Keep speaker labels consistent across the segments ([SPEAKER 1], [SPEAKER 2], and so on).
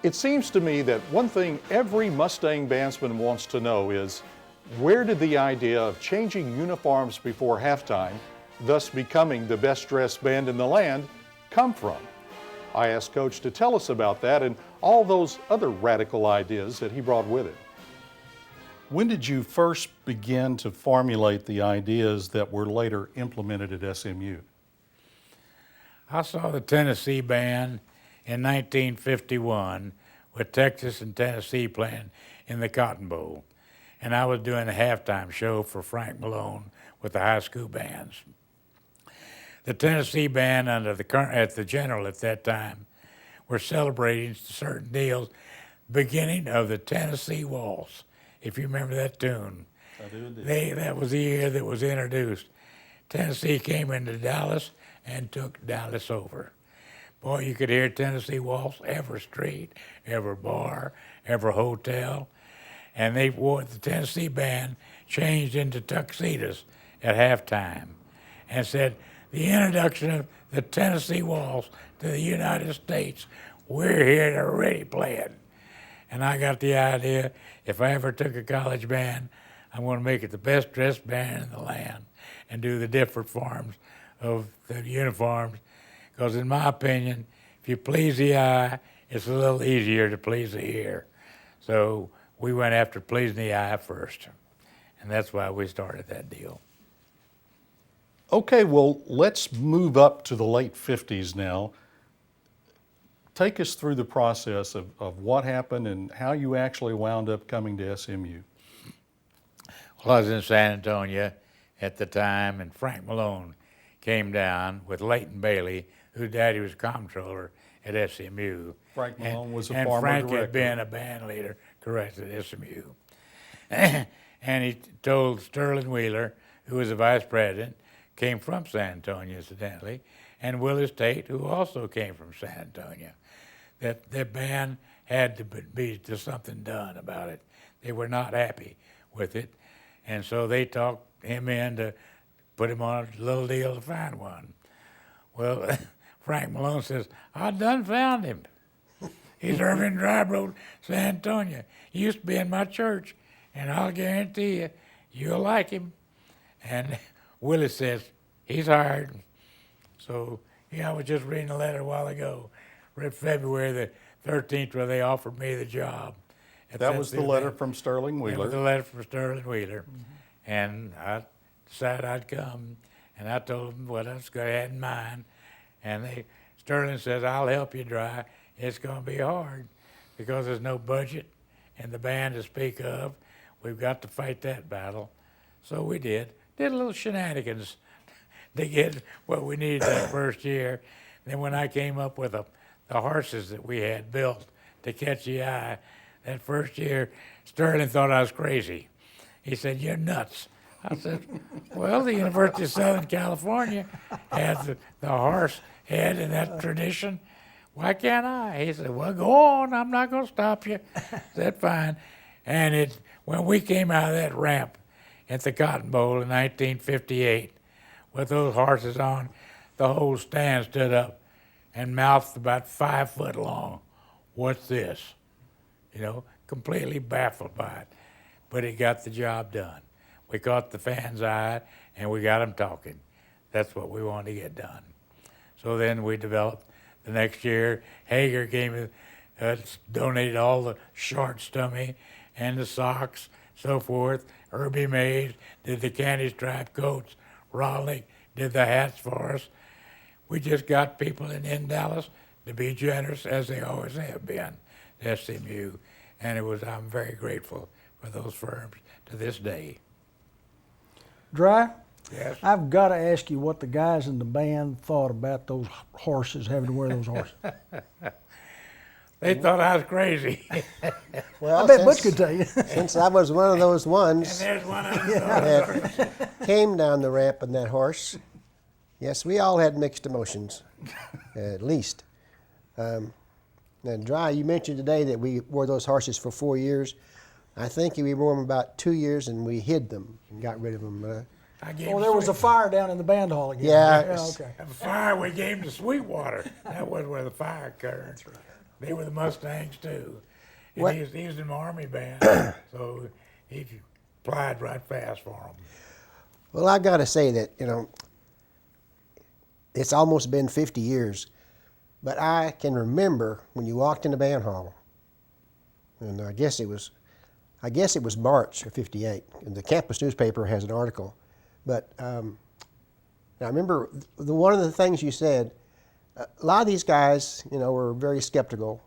[SPEAKER 1] It seems to me that one thing every Mustang bandsman wants to know is, where did the idea of changing uniforms before halftime, thus becoming the best dressed band in the land, come from? I asked Coach to tell us about that and all those other radical ideas that he brought with him. When did you first begin to formulate the ideas that were later implemented at SMU?
[SPEAKER 2] I saw the Tennessee band in 1951 with Texas and Tennessee playing in the Cotton Bowl. And I was doing a halftime show for Frank Malone with the high school bands. The Tennessee band at the General at that time were celebrating certain deals, beginning of the Tennessee Waltz, if you remember that tune.
[SPEAKER 1] I do indeed.
[SPEAKER 2] That was the year that was introduced. Tennessee came into Dallas and took Dallas over. Boy, you could hear Tennessee Waltz every street, every bar, every hotel. And the Tennessee band changed into tuxedos at halftime and said, the introduction of the Tennessee Waltz to the United States, we're here to already play it. And I got the idea, if I ever took a college band, I'm going to make it the best dressed band in the land and do the different forms of the uniforms. Because in my opinion, if you please the eye, it's a little easier to please the ear. So we went after pleasing the eye first. And that's why we started that deal.
[SPEAKER 1] Okay, well, let's move up to the late 50s now. Take us through the process of what happened and how you actually wound up coming to SMU.
[SPEAKER 2] Well, I was in San Antonio at the time, and Frank Malone came down with Leighton Bailey, whose daddy was comptroller at SMU.
[SPEAKER 1] Frank Malone was a
[SPEAKER 2] and
[SPEAKER 1] former
[SPEAKER 2] Frank
[SPEAKER 1] director.
[SPEAKER 2] had been a band leader, correct, at SMU. And he told Sterling Wheeler, who was the vice president, came from San Antonio, incidentally, and Willis Tate, who also came from San Antonio, that the band had to be something done about it. They were not happy with it, and so they talked him in to put him on a little deal to find one. Well, Frank Malone says, I done found him. He's Irving Dreibrodt, San Antonio. He used to be in my church, and I'll guarantee you, you'll like him. And Willis says, he's hired. So, I was just reading a letter a while ago, February the 13th, where they offered me the job.
[SPEAKER 1] That was the letter from Sterling Wheeler.
[SPEAKER 2] That was the letter from Sterling Wheeler. Mm-hmm. And I decided I'd come, and I told them what I was going to have in mind. And Sterling says, I'll help you, Dry. It's going to be hard because there's no budget and the band to speak of. We've got to fight that battle. So we did a little shenanigans to get what we needed that first year. Then when I came up with the horses that we had built to catch the eye, that first year, Sterling thought I was crazy. He said, you're nuts. I said, well, the University of Southern California has the horse head in that tradition. Why can't I? He said, well, go on. I'm not going to stop you. I said, fine. And when we came out of that ramp at the Cotton Bowl in 1958 with those horses on, the whole stand stood up and mouthed about 5 foot long. What's this? Completely baffled by it. But it got the job done. We caught the fans' eye, and we got them talking. That's what we wanted to get done. So then we developed the next year. Hager donated all the shorts to me and the socks, so forth. Herbie Mays did the candy stripe coats. Rolnick did the hats for us. We just got people in Dallas to be generous, as they always have been, to SMU. And I'm very grateful for those firms to this day.
[SPEAKER 3] Dry?
[SPEAKER 2] Yes.
[SPEAKER 3] I've got to ask you what the guys in the band thought about those horses, having to wear those horses.
[SPEAKER 2] They thought I was crazy.
[SPEAKER 4] Well,
[SPEAKER 3] I bet Butch could tell you.
[SPEAKER 4] Since I was one of those ones
[SPEAKER 2] And there's one of them.
[SPEAKER 4] that came down the ramp in that horse, yes, we all had mixed emotions, at least. Now, Dry, you mentioned today that we wore those horses for 4 years. I think we wore them about 2 years, and we hid them and got rid of them.
[SPEAKER 3] Oh, there was a fire down in the band hall again.
[SPEAKER 4] Yeah.
[SPEAKER 3] Okay.
[SPEAKER 2] A fire we gave to Sweetwater. That was where the fire occurred. That's right. They were the Mustangs too. And
[SPEAKER 4] What-
[SPEAKER 2] he was in the Army band, so he applied right fast for them.
[SPEAKER 4] Well, I got to say that, it's almost been 50 years, but I can remember when you walked in the band hall, and I guess it was March of '58, and the campus newspaper has an article. But I remember one of the things you said. A lot of these guys, were very skeptical,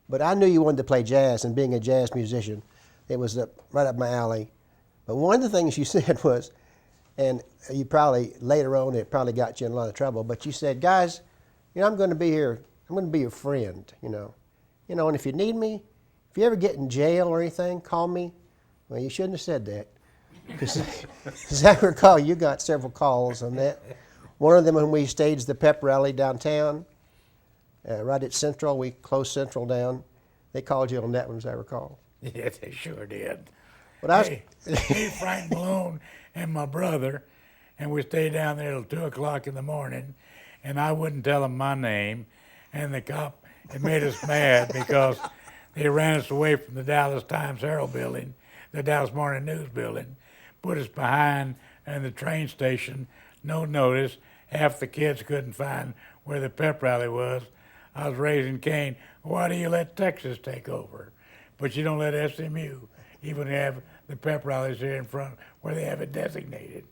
[SPEAKER 4] but I knew you wanted to play jazz, and being a jazz musician, it was right up my alley. But one of the things you said was, and you probably later on it probably got you in a lot of trouble, but you said, guys, I'm going to be here. I'm going to be your friend, and if you need me, if you ever get in jail or anything, call me. Well, you shouldn't have said that, because as I recall, you got several calls on that. One of them when we staged the pep rally downtown, right at Central. We closed Central down. They called you on that one, as I recall.
[SPEAKER 2] Yeah, they sure did.
[SPEAKER 4] But I was,
[SPEAKER 2] Me, Frank Malone, and my brother, and we stayed down there till 2 o'clock in the morning, and I wouldn't tell them my name, and the cop, it made us mad because they ran us away from the Dallas Times-Herald building, the Dallas Morning News building, put us behind in the train station, no notice. Half the kids couldn't find where the pep rally was. I was raising Cain. Why do you let Texas take over? But you don't let SMU even have the pep rallies here in front where they have it designated.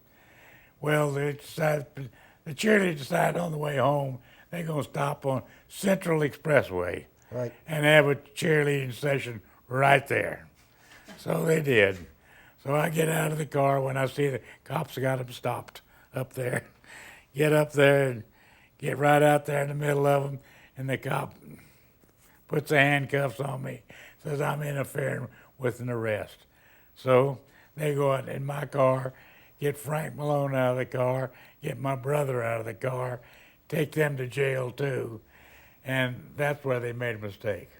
[SPEAKER 2] Well, the cheerleaders decided on the way home they're going to stop on Central Expressway
[SPEAKER 4] Right.
[SPEAKER 2] and have a cheerleading session right there. So they did. So I get out of the car when I see the cops got them stopped up there. Get up there and get right out there in the middle of them, and the cop puts the handcuffs on me, says I'm interfering with an arrest. So they go out in my car, get Frank Malone out of the car, get my brother out of the car, take them to jail too. And that's where they made a mistake,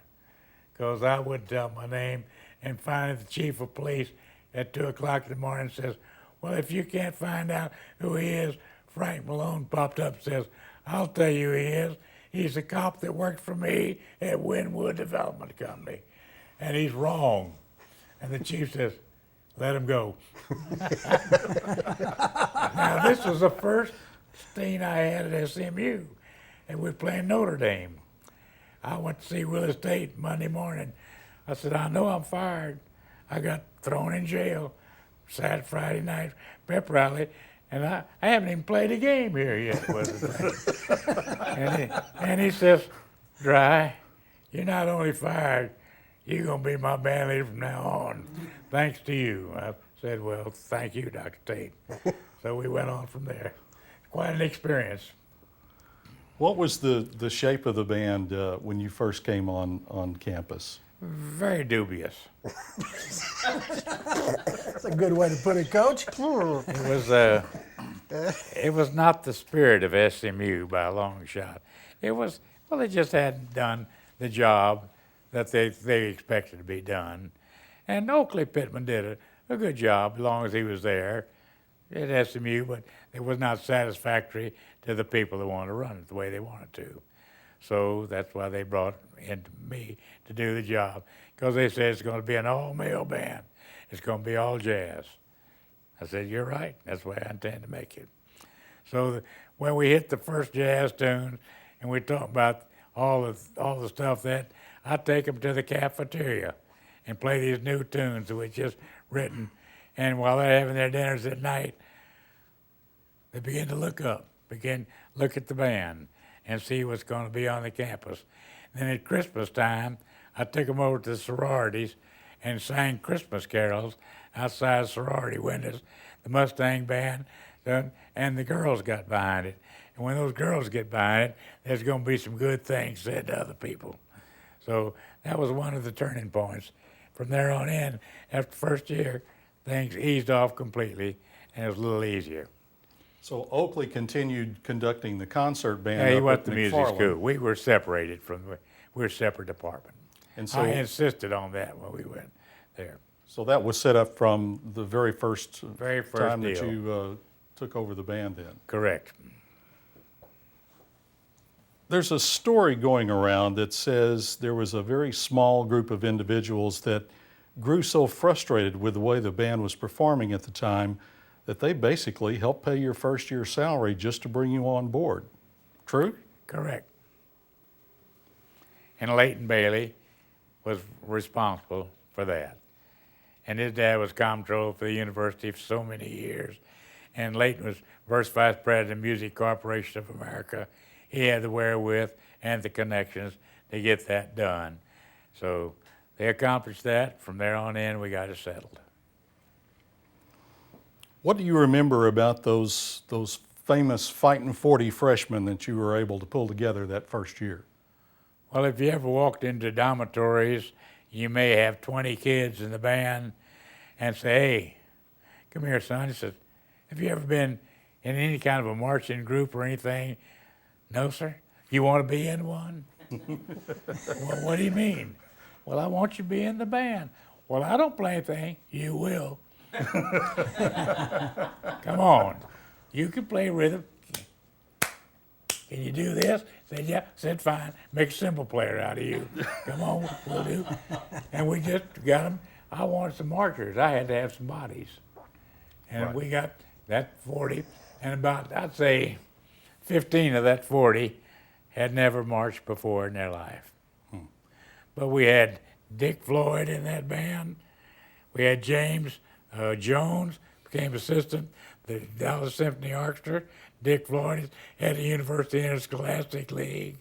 [SPEAKER 2] because I wouldn't tell my name, and finally the chief of police at 2 o'clock in the morning says, well, if you can't find out who he is, Frank Malone popped up and says, I'll tell you who he is. He's a cop that worked for me at Wynwood Development Company. And he's wrong. And the chief says, let him go. Now, this was the first scene I had at SMU, and we're playing Notre Dame. I went to see Willis Tate Monday morning. I said, I know I'm fired. I got thrown in jail Saturday, Friday night pep rally, and I haven't even played a game here yet. and he says, Dry, you're not only fired, you're going to be my band leader from now on, thanks to you. I said, well, thank you, Dr. Tate. So we went on from there. Quite an experience.
[SPEAKER 1] What was the shape of the band when you first came on campus?
[SPEAKER 2] Very dubious.
[SPEAKER 3] That's a good way to put it, Coach.
[SPEAKER 2] It was not the spirit of SMU by a long shot. It was, well, they just hadn't done the job that they expected to be done. And Oakley Pittman did a good job as long as he was there at SMU, but it was not satisfactory to the people that wanted to run it the way they wanted to. So that's why they brought in me to do the job, because they said it's going to be an all-male band. It's going to be all jazz. I said, you're right. That's the way I intend to make it. So when we hit the first jazz tune and we talk about all the stuff that, I take them to the cafeteria and play these new tunes that we just written. And while they're having their dinners at night, they begin to look at the band and see what's going to be on the campus. Then at Christmas time, I took them over to the sororities and sang Christmas carols outside sorority windows. The Mustang band and the girls got behind it. And when those girls get behind it, there's going to be some good things said to other people. So that was one of the turning points. From there on in, after the first year, things eased off completely, and it was a little easier.
[SPEAKER 1] So Oakley continued conducting the concert band.
[SPEAKER 2] Yeah, he
[SPEAKER 1] up
[SPEAKER 2] went
[SPEAKER 1] at
[SPEAKER 2] to music
[SPEAKER 1] McFarland.
[SPEAKER 2] school. We were separated we were a separate department.
[SPEAKER 1] And so,
[SPEAKER 2] I insisted on that when we went there.
[SPEAKER 1] so that was set up from the very first time that
[SPEAKER 2] deal.
[SPEAKER 1] you took over the band then.
[SPEAKER 2] Correct.
[SPEAKER 1] There's a story going around that says there was a very small group of individuals that grew so frustrated with the way the band was performing at the time that they basically helped pay your first year's salary just to bring you on board. True?
[SPEAKER 2] Correct. And Leighton Bailey was responsible for that. And his dad was comptroller for the university for so many years. And Leighton was first vice president of Music Corporation of America. He had the wherewith and the connections to get that done. So they accomplished that. From there on in, we got it settled.
[SPEAKER 1] What do you remember about those famous Fightin' 40 freshmen that you were able to pull together that first year?
[SPEAKER 2] Well, if you ever walked into dormitories, you may have 20 kids in the band and say, hey, come here, son. He says, have you ever been in any kind of a marching group or anything? No, sir. You want to be in one? Well, what do you mean? Well, I want you to be in the band. Well, I don't play anything. You will. Come on. You can play rhythm. Can you do this? Said, yeah. Said, fine. Make a cymbal player out of you. Come on, we'll do. And we just got them. I wanted some marchers. I had to have some bodies. And
[SPEAKER 1] Right.
[SPEAKER 2] we got that 40. And about, I'd say, 15 of that 40 had never marched before in their life. But we had Dick Floyd in that band. We had James Jones, became assistant, the Dallas Symphony Orchestra. Dick Floyd is head of the University Interscholastic League.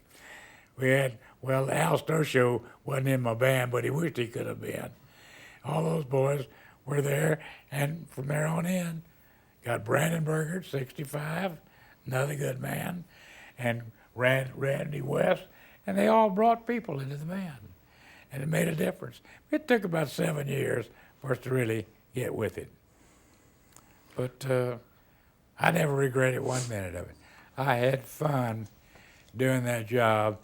[SPEAKER 2] We had, well, Al Storshow wasn't in my band, but he wished he could have been. All those boys were there, and from there on in, got Brandon Berger, 65, another good man, and Randy West, and they all brought people into the band, and it made a difference. It took about 7 years for us to really get with it. But I never regretted 1 minute of it. I had fun doing that job.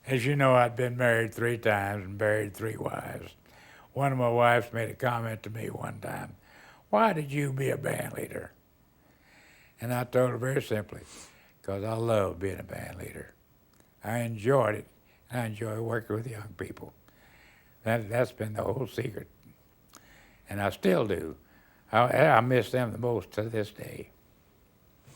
[SPEAKER 2] As you know, I'd been married 3 times and buried 3 wives. One of my wives made a comment to me one time, why did you be a band leader? And I told her very simply, because I love being a band leader. I enjoyed it. I enjoy working with young people. That's been the whole secret. And I still do. I miss them the most to this day.